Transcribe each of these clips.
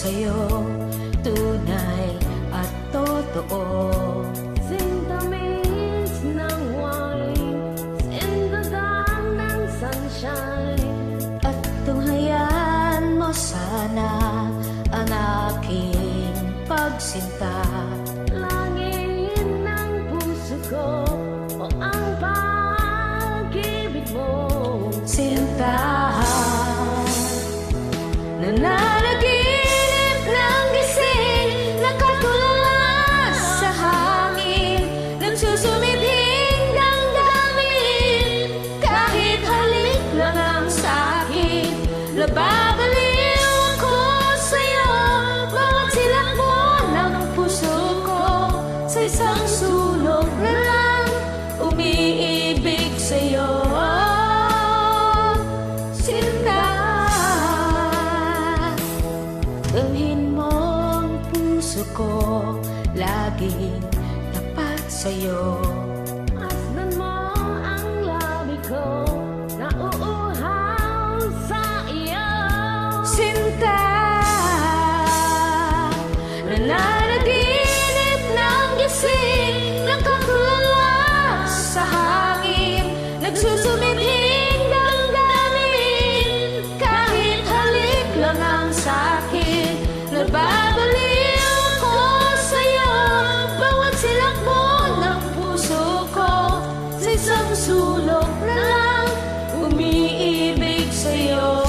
sa'yo, tunay at totoo. Sinta means ng wine, sinta daw ng sunshine. At tunghayan mo sana ang aking pagsinta. Langit ng puso ko o ang pag-ibig mo. Sinta, nananaginip ng gising, nakatulala sa hangin, nagsusumidhing damdamin, kahit halik lang ang sa'kin, nababaliw ako sa'yo, bawat silak mo ng puso ko, sa isang sulok na lang, umiibig sa'yo. Dalhin mo ang puso ko, laging tapat sa'yo. Masdan mo ang labi ko, nauuhaw sa iyo. Sinta, nananaginip ng gising, nakatulala sa hangin, nagsusumidhing damdamin, kahit halik lang ang sa'kin, nababaliw ko sa'yo, bawat silak mo ng puso ko, sa isang sulok na lang, umiibig sa'yo.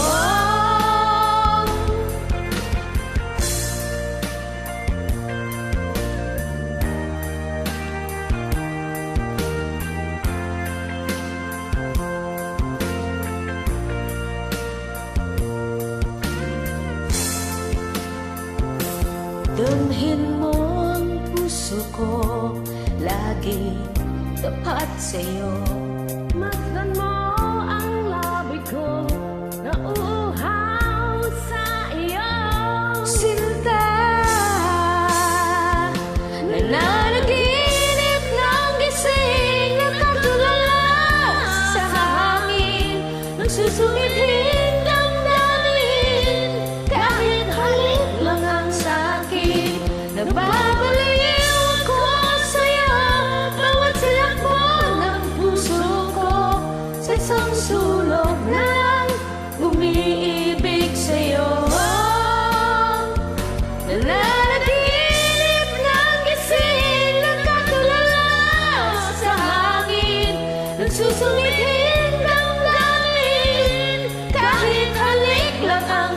Damhin mo ang puso ko, lagi tapat sa'yo. Masdan mo ang labi ko, nauuhaw sa iyo. Sinta, nananaginip ng gising, nakatulala sa hangin, nagsusumidhing damdamin, kahit halik lang ang sa'kin, nababaliw ako sa'yo, bawat silak mo ng puso ko, sa isang sulok na lang, umiibig sa'yo. Nananaginip ng gising, nakatulala sa hangin, nagsusumidhing damdamin, kahit halik lang ang